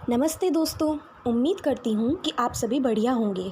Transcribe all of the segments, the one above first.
नमस्ते दोस्तों। उम्मीद करती हूँ कि आप सभी बढ़िया होंगे।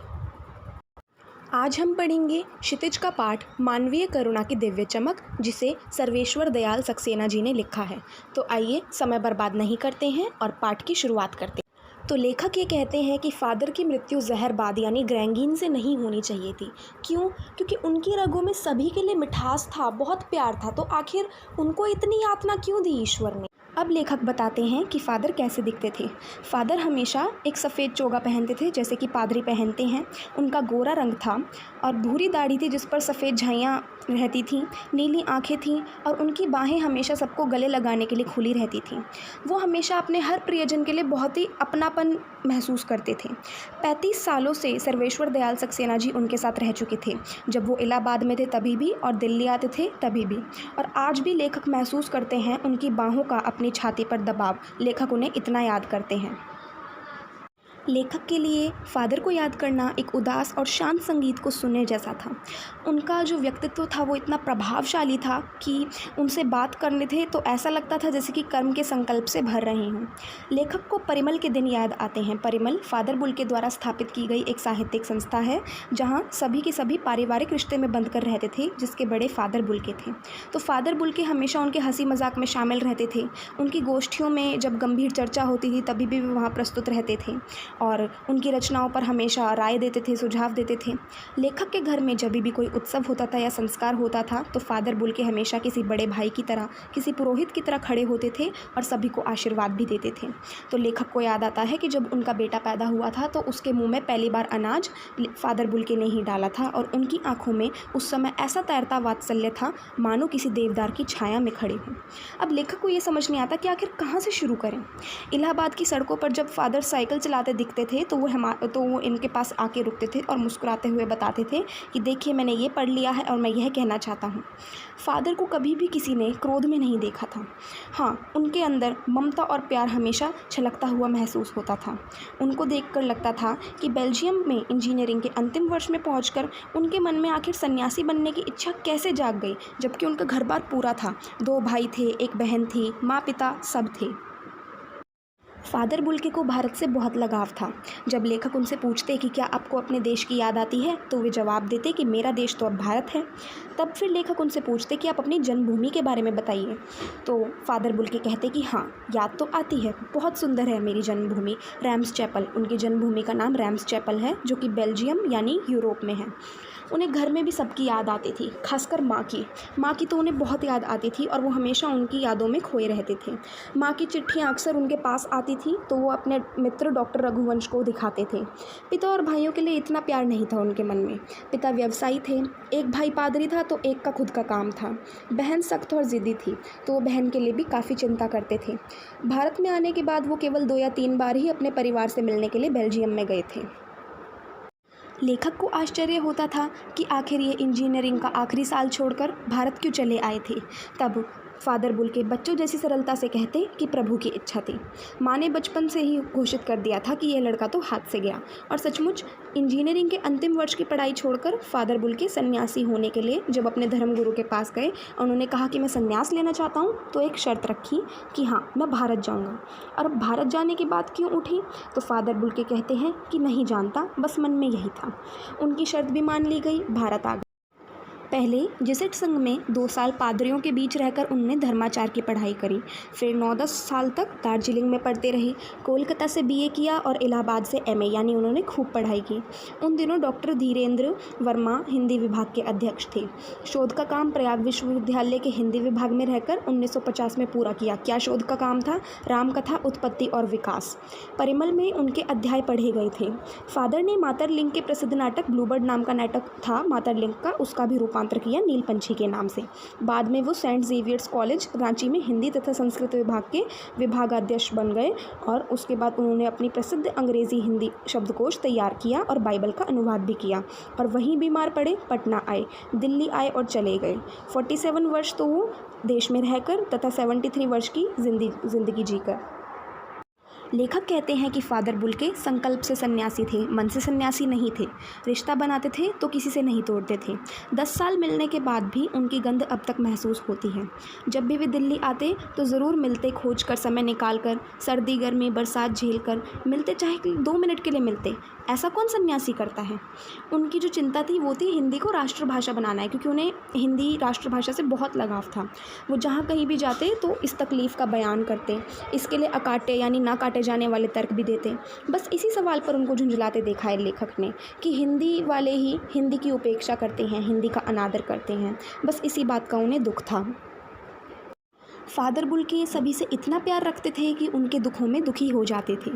आज हम पढ़ेंगे क्षितिज का पाठ मानवीय करुणा की दिव्य चमक, जिसे सर्वेश्वर दयाल सक्सेना जी ने लिखा है। तो आइए समय बर्बाद नहीं करते हैं और पाठ की शुरुआत करते हैं। तो लेखक ये कहते हैं कि फादर की मृत्यु जहरबाद यानी ग्रैंगीन से नहीं होनी चाहिए थी। क्यों? क्योंकि उनकी रगों में सभी के लिए मिठास था, बहुत प्यार था। तो आखिर उनको इतनी यातना क्यों दी ईश्वर ने? अब लेखक बताते हैं कि फ़ादर कैसे दिखते थे। फ़ादर हमेशा एक सफ़ेद चोगा पहनते थे, जैसे कि पादरी पहनते हैं। उनका गोरा रंग था और भूरी दाढ़ी थी जिस पर सफ़ेद झाइयाँ रहती थीं, नीली आंखें थीं और उनकी बाहें हमेशा सबको गले लगाने के लिए खुली रहती थीं। वो हमेशा अपने हर प्रियजन के लिए बहुत ही अपनापन महसूस करते थे। 35 सालों से सर्वेश्वर दयाल सक्सेना जी उनके साथ रह चुके थे, जब वो इलाहाबाद में थे तभी भी और दिल्ली आते थे तभी भी। और आज भी लेखक महसूस करते हैं उनकी बाहों का अपनी छाती पर दबाव। लेखक उन्हें इतना याद करते हैं। लेखक के लिए फ़ादर को याद करना एक उदास और शांत संगीत को सुनने जैसा था। उनका जो व्यक्तित्व था वो इतना प्रभावशाली था कि उनसे बात करने थे तो ऐसा लगता था जैसे कि कर्म के संकल्प से भर रहे हों। लेखक को परिमल के दिन याद आते हैं। परिमल फ़ादर बुल्के द्वारा स्थापित की गई एक साहित्यिक संस्था है, जहाँ सभी के सभी पारिवारिक रिश्ते में बंध कर रहते थे, जिसके बड़े फ़ादर बुल्के थे। तो फ़ादर बुल्के हमेशा उनके हंसी मजाक में शामिल रहते थे। उनकी गोष्ठियों में जब गंभीर चर्चा होती थी तभी भी वे वहाँ प्रस्तुत रहते थे और उनकी रचनाओं पर हमेशा राय देते थे, सुझाव देते थे। लेखक के घर में जब भी कोई उत्सव होता था या संस्कार होता था तो फ़ादर बुल्के हमेशा किसी बड़े भाई की तरह, किसी पुरोहित की तरह खड़े होते थे और सभी को आशीर्वाद भी देते थे। तो लेखक को याद आता है कि जब उनका बेटा पैदा हुआ था तो उसके मुंह में पहली बार अनाज फ़ादर बुल्के ने ही डाला था और उनकी आंखों में उस समय ऐसा तैरता वात्सल्य था मानो किसी देवदार की छाया में खड़े हों। अब लेखक को ये समझ नहीं आता कि आखिर कहाँ से शुरू करें। इलाहाबाद की सड़कों पर जब फ़ादर साइकिल चलाते दिखते थे तो वो इनके पास आके रुकते थे और मुस्कुराते हुए बताते थे कि देखिए, मैंने ये पढ़ लिया है और मैं यह कहना चाहता हूँ। फ़ादर को कभी भी किसी ने क्रोध में नहीं देखा था। हाँ, उनके अंदर ममता और प्यार हमेशा छलकता हुआ महसूस होता था। उनको देखकर लगता था कि बेल्जियम में इंजीनियरिंग के अंतिम वर्ष में पहुंचकर उनके मन में आखिर सन्यासी बनने की इच्छा कैसे जाग गई, जबकि उनका घर बार पूरा था। 2 भाई थे, एक बहन थी, माँ पिता सब थे। फ़ादर बुल्के को भारत से बहुत लगाव था। जब लेखक उनसे पूछते कि क्या आपको अपने देश की याद आती है, तो वे जवाब देते कि मेरा देश तो अब भारत है। तब फिर लेखक उनसे पूछते कि आप अपनी जन्मभूमि के बारे में बताइए। तो फ़ादर बुल्के कहते कि हाँ, याद तो आती है, बहुत सुंदर है मेरी जन्मभूमि, रैम्स चैपल। उनकी जन्मभूमि का नाम रैम्स चैपल है, जो कि बेल्जियम यानी यूरोप में है। उन्हें घर में भी सबकी याद आती थी, खासकर माँ की तो उन्हें बहुत याद आती थी और वो हमेशा उनकी यादों में खोए रहते थे। माँ की चिट्ठियाँ अक्सर उनके पास आती थी तो वो अपने मित्र डॉक्टर रघुवंश को दिखाते थे। पिता और भाइयों के लिए इतना प्यार नहीं था उनके मन में। पिता व्यवसायी थे, एक भाई पादरी था तो एक का खुद का काम था। बहन सख्त और ज़िद्दी थी तो वो बहन के लिए भी काफ़ी चिंता करते थे। भारत में आने के बाद वो केवल 2 या 3 बार ही अपने परिवार से मिलने के लिए बेल्जियम में गए थे। लेखक को आश्चर्य होता था कि आखिर ये इंजीनियरिंग का आखिरी साल छोड़कर भारत क्यों चले आए थे। तब फ़ादर बुल्के बच्चों जैसी सरलता से कहते कि प्रभु की इच्छा थी। माँ ने बचपन से ही घोषित कर दिया था कि यह लड़का तो हाथ से गया। और सचमुच इंजीनियरिंग के अंतिम वर्ष की पढ़ाई छोड़कर फ़ादर बुल्के सन्यासी होने के लिए जब अपने धर्मगुरु के पास गए और उन्होंने कहा कि मैं सन्यास लेना चाहता हूँ, तो एक शर्त रखी कि हाँ, मैं भारत जाऊँगा। और अब भारत जाने की बात क्यों उठी, तो फ़ादर बुल्के कहते हैं कि नहीं जानता, बस मन में यही था। उनकी शर्त भी मान ली गई, भारत आ गए। पहले जेसुइट संघ में 2 साल पादरियों के बीच रहकर उन्होंने धर्माचार की पढ़ाई करी। फिर 9-10 साल तक दार्जिलिंग में पढ़ते रहे। कोलकाता से बीए किया और इलाहाबाद से एमए यानी उन्होंने खूब पढ़ाई की। उन दिनों डॉक्टर धीरेन्द्र वर्मा हिंदी विभाग के अध्यक्ष थे। शोध का काम प्रयाग विश्वविद्यालय के हिंदी विभाग में रहकर 1950 में पूरा किया। क्या शोध का काम था? रामकथा, उत्पत्ति और विकास। परिमल में उनके अध्याय पढ़े गए थे। फादर ने मातरलिंग के प्रसिद्ध नाटक ब्लूबर्ड नाम का नाटक था मातरलिंग का, उसका भी रूपांतर किया नीलपंछी के नाम से। बाद में वो सेंट जेवियर्स कॉलेज रांची में हिंदी तथा संस्कृत विभाग के विभागाध्यक्ष बन गए और उसके बाद उन्होंने अपनी प्रसिद्ध अंग्रेजी हिंदी शब्दकोश तैयार किया और बाइबल का अनुवाद भी किया। और वहीं बीमार पड़े, पटना आए, दिल्ली आए और चले गए। 47 वर्ष तो वो देश में रहकर तथा 73 वर्ष की जिंदगी जीकर। लेखक कहते हैं कि फादर बुल्के संकल्प से सन्यासी थे, मन से सन्यासी नहीं थे। रिश्ता बनाते थे तो किसी से नहीं तोड़ते थे। 10 साल मिलने के बाद भी उनकी गंध अब तक महसूस होती है। जब भी वे दिल्ली आते तो ज़रूर मिलते, खोज कर समय निकाल कर, सर्दी गर्मी बरसात झेल कर मिलते, चाहे 2 मिनट के लिए मिलते। ऐसा कौन सन्यासी करता है। उनकी जो चिंता थी वो थी हिंदी को राष्ट्रभाषा बनाना है, क्योंकि उन्हें हिंदी राष्ट्रभाषा से बहुत लगाव था। वो जहाँ कहीं भी जाते तो इस तकलीफ़ का बयान करते, इसके लिए अकाटे यानी ना काटे जाने वाले तर्क भी देते। बस इसी सवाल पर उनको झुंझलाते देखा है लेखक ने कि हिंदी वाले ही हिंदी की उपेक्षा करते हैं, हिंदी का अनादर करते हैं। बस इसी बात का उन्हें दुख था। फादर बुल्के सभी से इतना प्यार रखते थे कि उनके दुखों में दुखी हो जाते थे।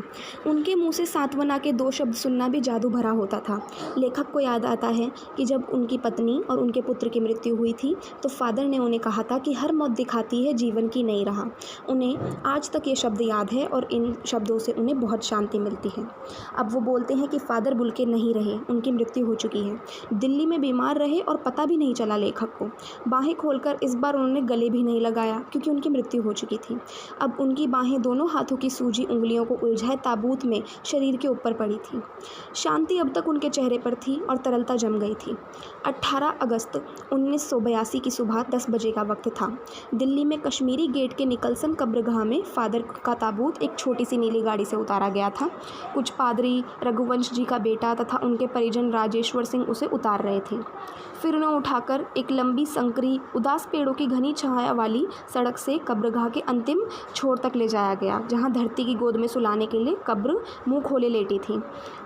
उनके मुंह से सांत्वना के 2 शब्द सुनना भी जादू भरा होता था। लेखक को याद आता है कि जब उनकी पत्नी और उनके पुत्र की मृत्यु हुई थी तो फादर ने उन्हें कहा था कि हर मौत दिखाती है जीवन की नई राह। उन्हें आज तक ये शब्द याद है और इन शब्दों से उन्हें बहुत शांति मिलती है। अब वो बोलते हैं कि फादर बुल्के नहीं रहे, उनकी मृत्यु हो चुकी है। दिल्ली में बीमार रहे और पता भी नहीं चला लेखक को। बाहें खोलकर इस बार उन्होंने गले भी नहीं लगाया, क्योंकि उनकी मृत्यु हो चुकी थी। अब उनकी बाहें दोनों हाथों की सूजी उंगलियों को उलझाए ताबूत में शरीर के ऊपर पड़ी थी। शांति अब तक उनके चेहरे पर थी और तरलता जम गई थी। 18 अगस्त 1982 की सुबह 10 बजे का वक्त था। दिल्ली में कश्मीरी गेट के निकलसन कब्रगाह में फादर का ताबूत एक छोटी सी नीली गाड़ी से उतारा गया था। कुछ पादरी, रघुवंश जी का बेटा तथा उनके परिजन राजेश्वर सिंह उसे उतार रहे थे। फिर उन्हें उठाकर एक लंबी संकरी उदास पेड़ों की घनी छाया वाली सड़क से कब्रगाह के अंतिम छोर तक ले जाया गया, जहां धरती की गोद में सुलाने के लिए कब्र मुंह खोले लेटी थी।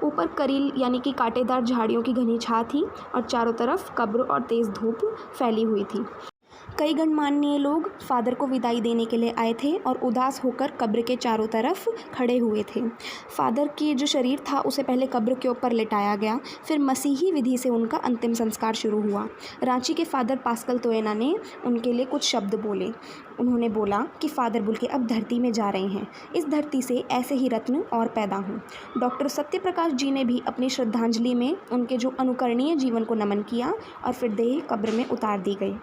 ऊपर करील यानी कि कांटेदार झाड़ियों की घनी छाया थी और चारों तरफ कब्र और तेज़ धूप फैली हुई थी। कई गणमान्य लोग फादर को विदाई देने के लिए आए थे और उदास होकर कब्र के चारों तरफ खड़े हुए थे। फादर की जो शरीर था उसे पहले कब्र के ऊपर लिटाया गया, फिर मसीही विधि से उनका अंतिम संस्कार शुरू हुआ। रांची के फादर पास्कल तोयना ने उनके लिए कुछ शब्द बोले। उन्होंने बोला कि फादर बुल्के अब धरती में जा रहे हैं, इस धरती से ऐसे ही रत्न और पैदा हों। डॉक्टर सत्यप्रकाश जी ने भी अपनी श्रद्धांजलि में उनके जो अनुकरणीय जीवन को नमन किया और फिर देह कब्र में उतार दी गई।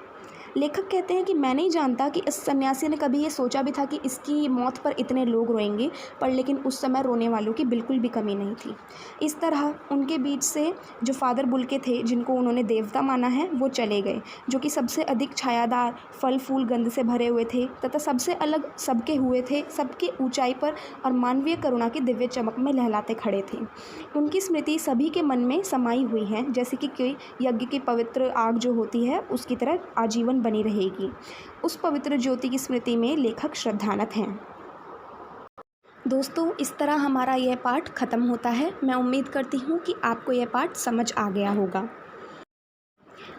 लेखक कहते हैं कि मैं नहीं जानता कि इस सन्यासी ने कभी ये सोचा भी था कि इसकी मौत पर इतने लोग रोएंगे, पर लेकिन उस समय रोने वालों की बिल्कुल भी कमी नहीं थी। इस तरह उनके बीच से जो फादर बुल्के थे, जिनको उन्होंने देवता माना है, वो चले गए, जो कि सबसे अधिक छायादार, फल फूल गंध से भरे हुए थे तथा सबसे अलग सबके हुए थे, सबके ऊंचाई पर और मानवीय करुणा की दिव्य चमक में लहलाते खड़े थे। उनकी स्मृति सभी के मन में समाई हुई है, जैसे कि कोई यज्ञ की पवित्र आग जो होती है उसकी तरह आजीवन बनी रहेगी। उस पवित्र ज्योति की स्मृति में लेखक श्रद्धानत हैं। दोस्तों, इस तरह हमारा यह पाठ ख़त्म होता है। मैं उम्मीद करती हूँ कि आपको यह पाठ समझ आ गया होगा।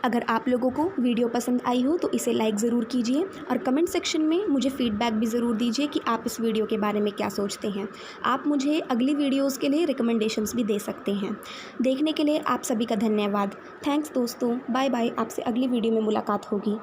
अगर आप लोगों को वीडियो पसंद आई हो तो इसे लाइक ज़रूर कीजिए और कमेंट सेक्शन में मुझे फीडबैक भी ज़रूर दीजिए कि आप इस वीडियो के बारे में क्या सोचते हैं। आप मुझे अगली वीडियोस के लिए रिकमेंडेशंस भी दे सकते हैं। देखने के लिए आप सभी का धन्यवाद। थैंक्स दोस्तों, बाय बाय। आपसे अगली वीडियो में मुलाकात होगी।